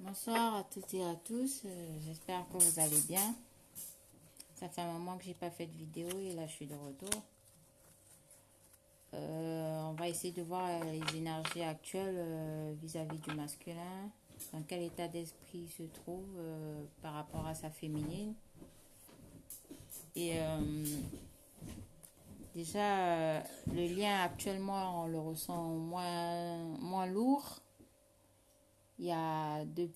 Bonsoir à toutes et à tous, j'espère que vous allez bien. Ça fait un moment que j'ai pas fait de vidéo et là je suis de retour. On va essayer de voir les énergies actuelles vis-à-vis du masculin, dans quel état d'esprit il se trouve par rapport à sa féminine. Et déjà, le lien actuellement on le ressent moins lourd. Il y a de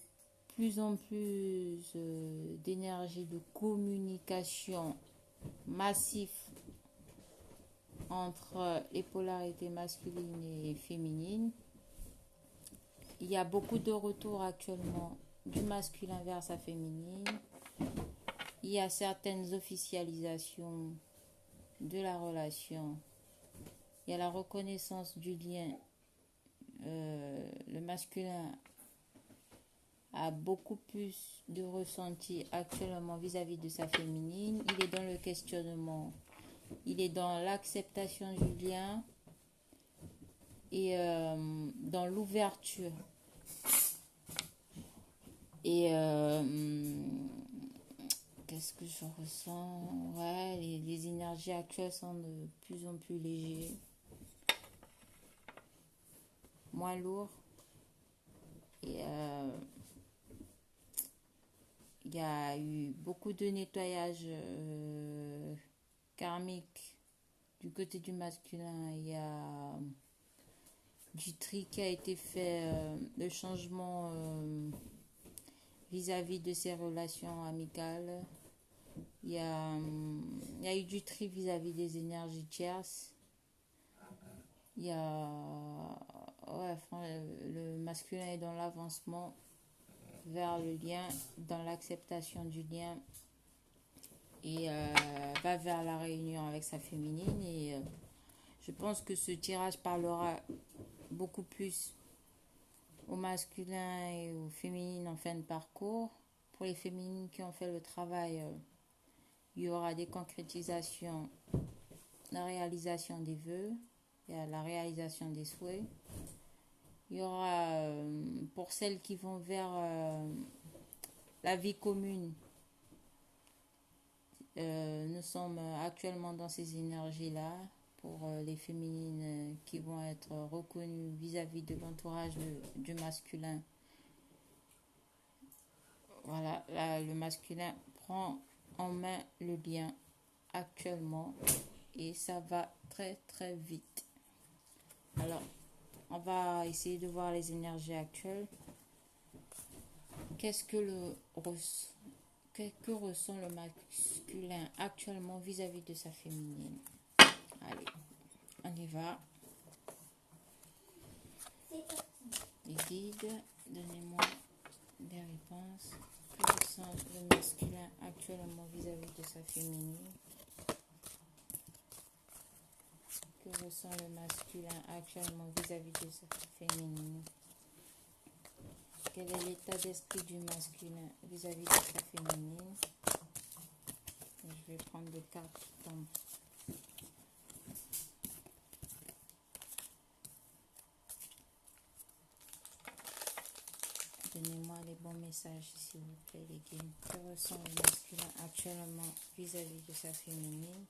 plus en plus d'énergie de communication massif entre les polarités masculines et féminines. Il y a beaucoup de retours actuellement du masculin vers sa féminine. Il y a certaines officialisations de la relation. Il y a la reconnaissance du lien. Le masculin a beaucoup plus de ressenti actuellement vis-à-vis de sa féminine. Il est dans le questionnement, il est dans l'acceptation du lien et dans l'ouverture. Et qu'est-ce que je ressens? Ouais, les énergies actuelles sont de plus en plus légères, moins lourds. Et il y a eu beaucoup de nettoyage karmique du côté du masculin. Il y a du tri qui a été fait, le changement vis-à-vis de ses relations amicales. Il y a eu du tri vis-à-vis des énergies tierces. Il y a le masculin est dans l'avancement vers le lien, dans l'acceptation du lien et va vers la réunion avec sa féminine. Et je pense que ce tirage parlera beaucoup plus au masculin et aux féminines en fin de parcours. Pour les féminines qui ont fait le travail, il y aura des concrétisations, la réalisation des vœux, et la réalisation des souhaits. Il y aura, pour celles qui vont vers la vie commune, nous sommes actuellement dans ces énergies-là. Pour les féminines qui vont être reconnues vis-à-vis de l'entourage du masculin. Voilà, là, le masculin prend en main le lien actuellement et ça va très très vite. Alors, on va essayer de voir les énergies actuelles. Qu'est-ce que ressent le masculin actuellement vis-à-vis de sa féminine? Allez, on y va. Les guides, donnez-moi des réponses. Que ressent le masculin actuellement vis-à-vis de sa féminine? Que ressent le masculin actuellement vis-à-vis de sa féminine? Quel est l'état d'esprit du masculin vis-à-vis de sa féminine? Je vais prendre des cartes qui tombent. Donnez-moi les bons messages, s'il vous plaît, les guides. Que ressent le masculin actuellement vis-à-vis de sa féminine?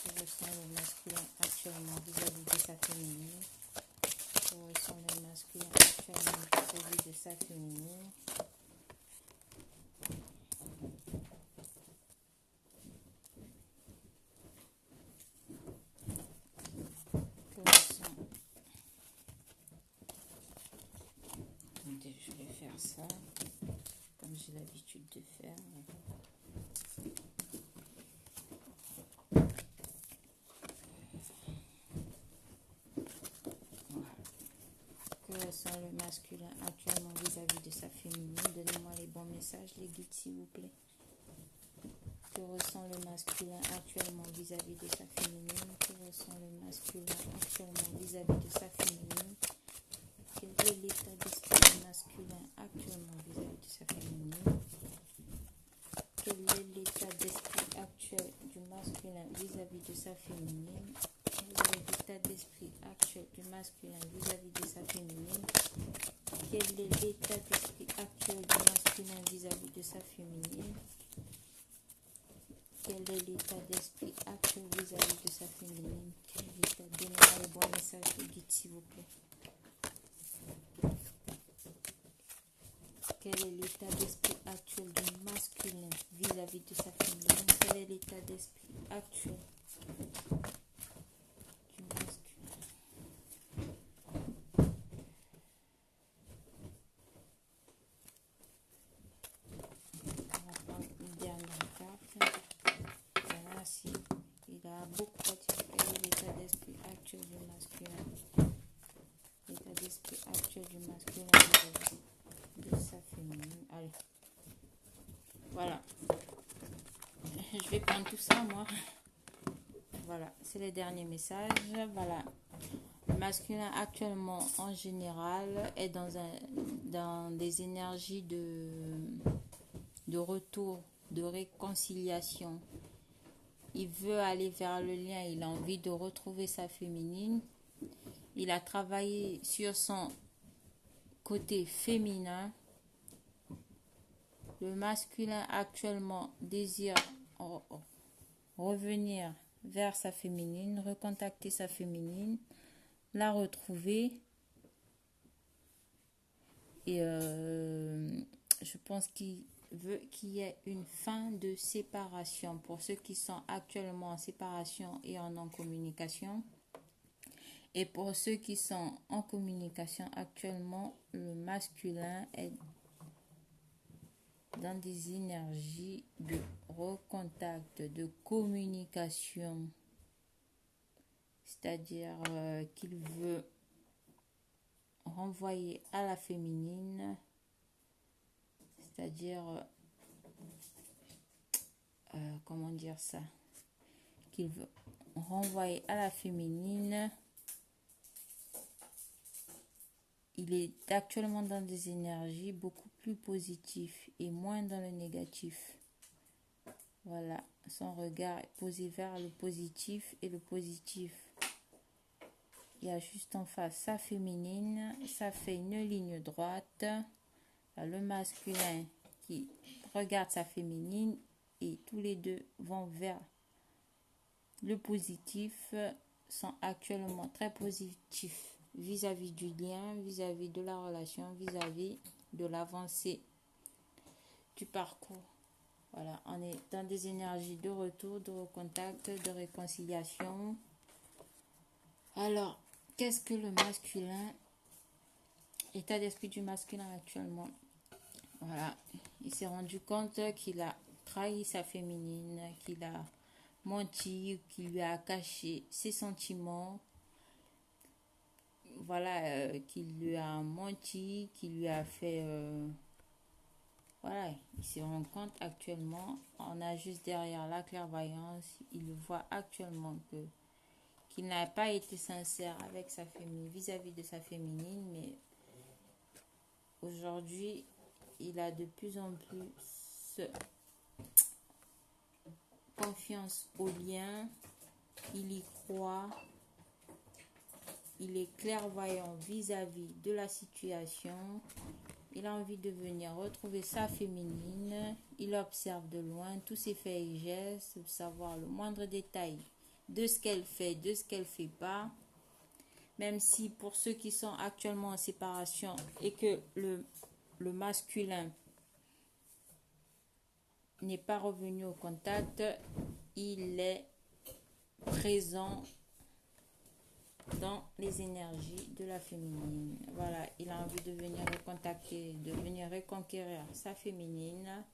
Que ressent le masculin actuellement vis-à-vis de sa féminine? Que ressent le masculin actuellement vis-à-vis de sa féminine? Que ressent... Attendez, je vais faire ça, comme j'ai l'habitude de faire. Que ressent le masculin actuellement vis-à-vis de sa féminine? Donnez-moi les bons messages, les guides, s'il vous plaît. Que ressent le masculin actuellement vis-à-vis de sa féminine? Que ressent le masculin actuellement vis-à-vis de sa féminine? Quel est l'état d'esprit du masculin actuellement vis-à-vis de sa féminine? Quel est l'état d'esprit actuel du masculin vis-à-vis de sa féminine? Quel est l'état d'esprit actuel du masculin vis-à-vis de sa féminine? Quel est l'état d'esprit actuel du masculin vis-à-vis de sa féminine? Quel est l'état d'esprit actuel vis-à-vis de sa féminine? Quel est l'état? Donnez-moi les bons messages de guide, s'il vous plaît. Quel est l'état d'esprit actuel du masculin vis-à-vis de sa féminine? Quel est l'état d'esprit actuel du masculin? On va prendre une dernière carte. Voilà, si il a beaucoup à dire. Quel est l'état d'esprit actuel du masculin? L'état d'esprit actuel du masculin vis-à-vis de sa féminine. Allez. Voilà. Je vais prendre tout ça, moi. Voilà, c'est les derniers messages. Voilà. Le masculin actuellement, en général, est dans des énergies de retour, de réconciliation. Il veut aller vers le lien, il a envie de retrouver sa féminine. Il a travaillé sur son côté féminin. Le masculin actuellement désire revenir vers sa féminine, recontacter sa féminine, la retrouver. Et je pense qu'il veut qu'il y ait une fin de séparation pour ceux qui sont actuellement en séparation et en non-communication. Et pour ceux qui sont en communication actuellement, le masculin est dans des énergies de recontact, de communication. C'est-à-dire qu'il veut renvoyer à la féminine, c'est-à-dire, comment dire ça, qu'il veut renvoyer à la féminine. Il est actuellement dans des énergies beaucoup plus positives et moins dans le négatif. Voilà, son regard est posé vers le positif et le positif. Il y a juste en face sa féminine, ça fait une ligne droite. Le masculin qui regarde sa féminine et tous les deux vont vers le positif, sont actuellement très positifs vis-à-vis du lien, vis-à-vis de la relation, vis-à-vis de l'avancée du parcours. Voilà, on est dans des énergies de retour, de recontact, de réconciliation. Alors, qu'est-ce que le masculin, état d'esprit du masculin actuellement? Voilà, il s'est rendu compte qu'il a trahi sa féminine, qu'il a menti, qu'il lui a caché ses sentiments. Voilà, qu'il lui a menti, qu'il lui a fait... voilà, il se rend compte actuellement, on a juste derrière la clairvoyance, il voit actuellement qu'il n'a pas été sincère avec sa féminine, vis-à-vis de sa féminine, mais aujourd'hui, il a de plus en plus confiance au lien, il y croit, il est clairvoyant vis-à-vis de la situation, il a envie de venir retrouver sa féminine, il observe de loin tous ses faits et gestes, savoir le moindre détail de ce qu'elle fait, de ce qu'elle fait pas, même si pour ceux qui sont actuellement en séparation et que le masculin n'est pas revenu au contact, il est présent dans les énergies de la féminine. Voilà, il a envie de venir recontacter, de venir reconquérir sa féminine.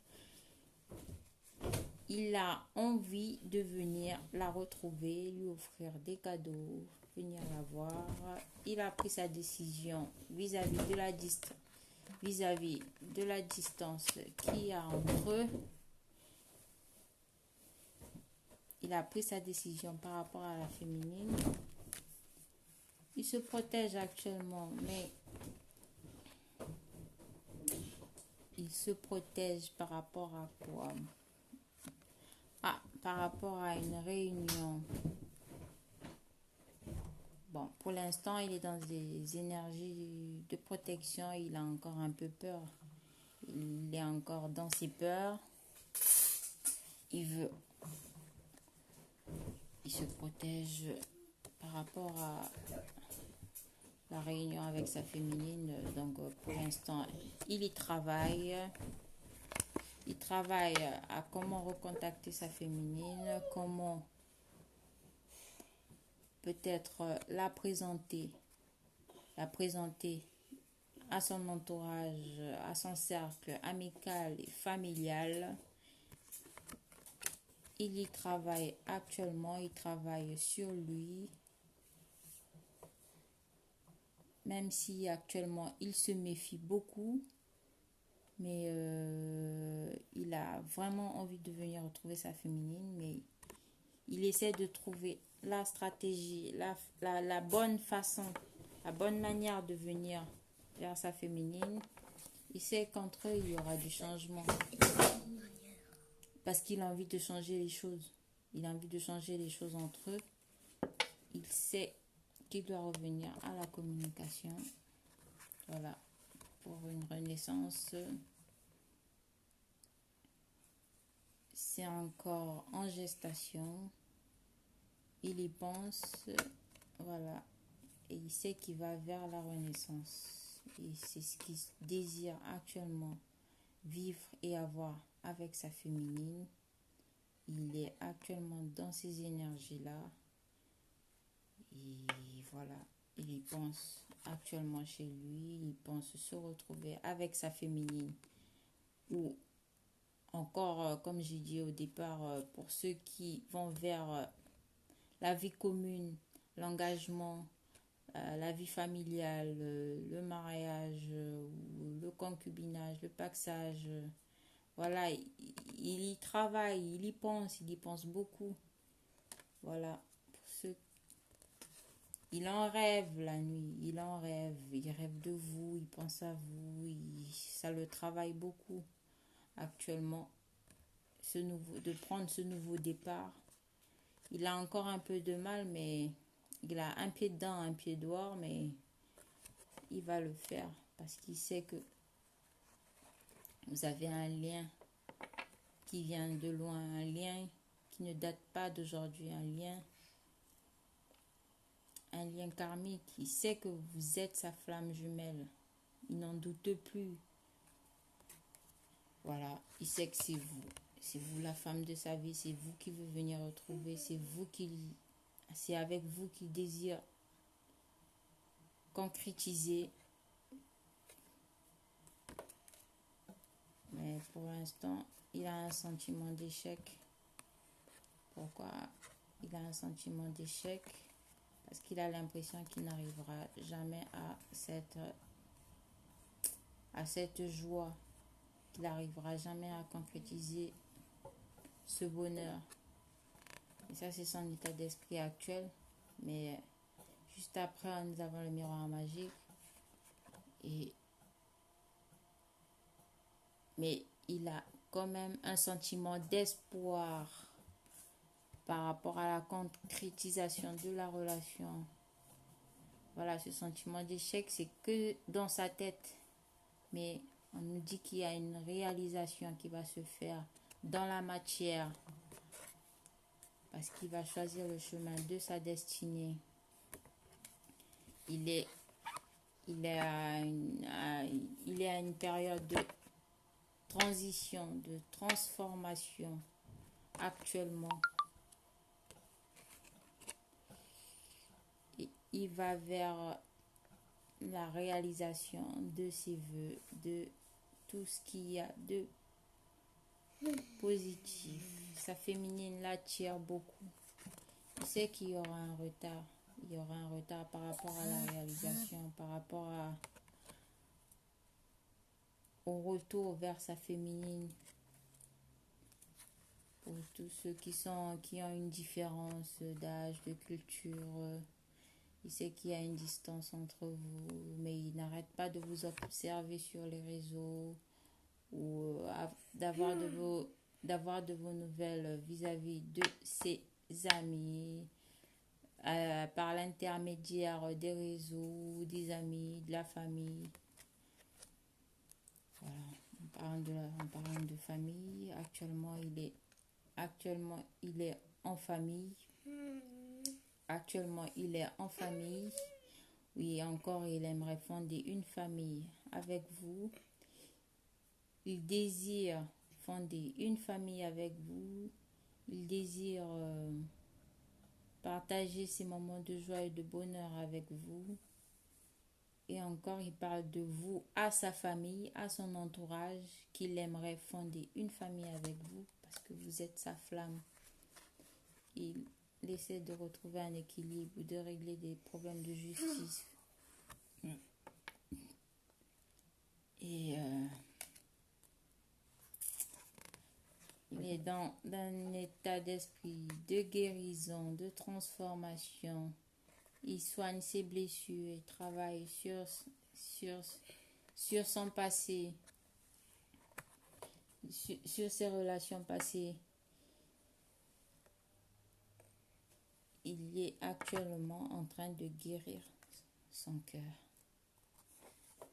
Il a envie de venir la retrouver, lui offrir des cadeaux, venir la voir. Il a pris sa décision vis-à-vis de la distance qu'il y a entre eux. Il a pris sa décision par rapport à la féminine. Il se protège actuellement, mais il se protège par rapport à quoi? Par rapport à une réunion. Bon, pour l'instant, il est dans des énergies de protection protection, il a encore un peu peur. Il est encore dans ses peurs. Il se protège par rapport à la réunion avec sa féminine. Donc, pour l'instant, il y travaille. Il travaille à comment recontacter sa féminine, comment peut-être la présenter à son entourage, à son cercle amical et familial. Il y travaille actuellement, il travaille sur lui, même si actuellement il se méfie beaucoup, mais il a vraiment envie de venir retrouver sa féminine, mais il essaie de trouver la stratégie, la bonne façon, la bonne manière de venir vers sa féminine. Il sait qu'entre eux, il y aura du changement. Parce qu'il a envie de changer les choses. Il a envie de changer les choses entre eux. Il sait qu'il doit revenir à la communication. Voilà. Pour une renaissance. C'est encore en gestation. Il y pense. Voilà. Et il sait qu'il va vers la renaissance. Et c'est ce qu'il désire actuellement. Vivre et avoir avec sa féminine. Il est actuellement dans ces énergies-là. Et voilà, il y pense actuellement chez lui. Il pense se retrouver avec sa féminine. Ou encore, comme j'ai dit au départ, pour ceux qui vont vers la vie commune, l'engagement, la vie familiale, le mariage, le concubinage, le paxage. Voilà, il y travaille, il y pense beaucoup. Voilà, pour ceux, il en rêve la nuit, il rêve de vous, il pense à vous, ça le travaille beaucoup actuellement, de prendre ce nouveau départ. Il a encore un peu de mal, mais il a un pied dedans, un pied dehors, mais il va le faire parce qu'il sait que vous avez un lien qui vient de loin, un lien qui ne date pas d'aujourd'hui, un lien karmique. Il sait que vous êtes sa flamme jumelle. Il n'en doute plus. Voilà, il sait que c'est vous. C'est vous la femme de sa vie, c'est vous qui veut venir retrouver, c'est avec vous qu'il désire concrétiser. Mais pour l'instant, il a un sentiment d'échec. Pourquoi il a un sentiment d'échec? Parce qu'il a l'impression qu'il n'arrivera jamais à cette joie, qu'il n'arrivera jamais à concrétiser ce bonheur. Et ça, c'est son état d'esprit actuel. Mais juste après, nous avons le miroir magique. Mais il a quand même un sentiment d'espoir par rapport à la concrétisation de la relation. Voilà, ce sentiment d'échec, c'est que dans sa tête. Mais on nous dit qu'il y a une réalisation qui va se faire dans la matière. Parce qu'il va choisir le chemin de sa destinée. Il est à une période de transition, de transformation actuellement. Et il va vers la réalisation de ses voeux, de tout ce qu'il y a de positif. Sa féminine l'attire beaucoup. Il sait qu'il y aura un retard. Il y aura un retard par rapport à la réalisation, par rapport au retour vers sa féminine. Pour tous ceux qui ont une différence d'âge, de culture, il sait qu'il y a une distance entre vous, mais il n'arrête pas de vous observer sur les réseaux ou d'avoir de vos nouvelles vis-à-vis de ses amis, par l'intermédiaire des réseaux, des amis, de la famille. en parlant de famille, actuellement, il est en famille. Actuellement, il est en famille. Oui, encore, il aimerait fonder une famille avec vous. Il désire fonder une famille avec vous. Il désire partager ces moments de joie et de bonheur avec vous. Et encore, il parle de vous à sa famille, à son entourage, qu'il aimerait fonder une famille avec vous parce que vous êtes sa flamme. Il essaie de retrouver un équilibre ou de régler des problèmes de justice. Et il est dans un état d'esprit de guérison, de transformation. Il soigne ses blessures, il travaille sur son passé, sur ses relations passées. Il est actuellement en train de guérir son cœur.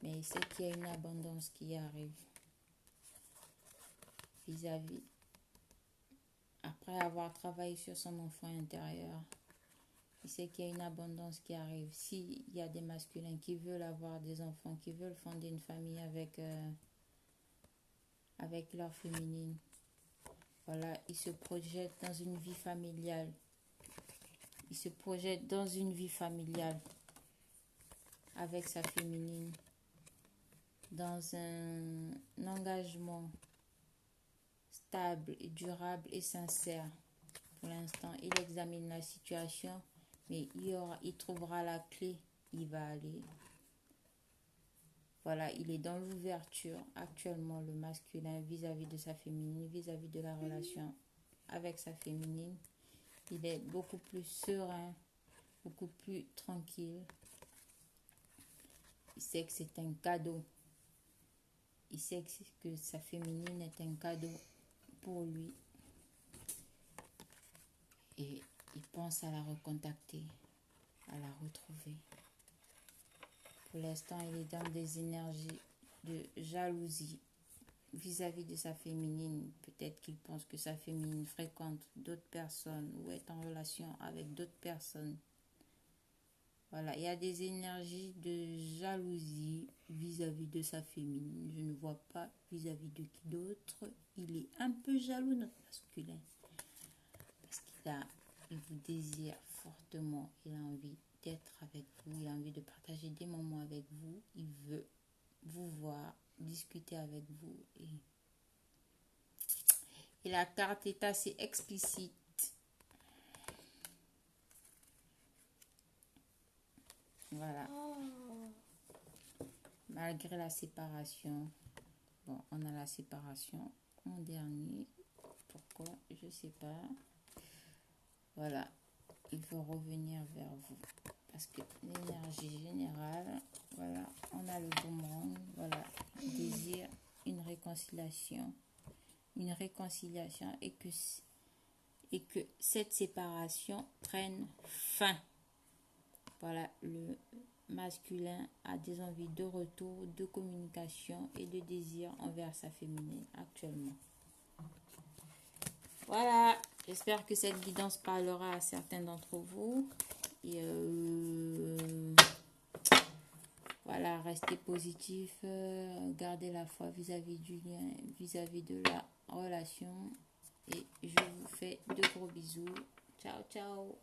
Mais il sait qu'il y a une abondance qui arrive vis-à-vis. Après avoir travaillé sur son enfant intérieur, il sait qu'il y a une abondance qui arrive. S'il y a des masculins qui veulent avoir des enfants, qui veulent fonder une famille avec leur féminine, voilà, il se projette dans une vie familiale. Il se projette dans une vie familiale avec sa féminine, dans un engagement stable et durable et sincère. Pour l'instant, il examine la situation, mais il trouvera la clé, il va aller. Voilà, il est dans l'ouverture actuellement, le masculin, vis-à-vis de sa féminine, vis-à-vis de la relation avec sa féminine. Il est beaucoup plus serein, beaucoup plus tranquille. Il sait que c'est un cadeau. Il sait que sa féminine est un cadeau pour lui. Et il pense à la recontacter, à la retrouver. Pour l'instant, il est dans des énergies de jalousie vis-à-vis de sa féminine. Peut-être qu'il pense que sa féminine fréquente d'autres personnes ou est en relation avec d'autres personnes. Voilà, il y a des énergies de jalousie vis-à-vis de sa féminine. Je ne vois pas vis-à-vis de qui d'autre. Il est un peu jaloux, notre masculin. Parce qu'il vous désire fortement. Il a envie d'être avec vous. Il a envie de partager des moments avec vous. Il veut vous voir, discuter avec vous. Et la carte est assez explicite. Voilà. Malgré la séparation. Bon, on a la séparation en dernier. Pourquoi? Je ne sais pas. Voilà. Il veut revenir vers vous. Parce que l'énergie générale, voilà, on a le boomerang, voilà, il désire une réconciliation et que cette séparation prenne fin. Voilà, le masculin a des envies de retour, de communication et de désir envers sa féminine actuellement. Voilà, j'espère que cette guidance parlera à certains d'entre vous. Et voilà, restez positif, gardez la foi vis-à-vis du lien, vis-à-vis de la relation. Et je vous fais de gros bisous. Ciao, ciao.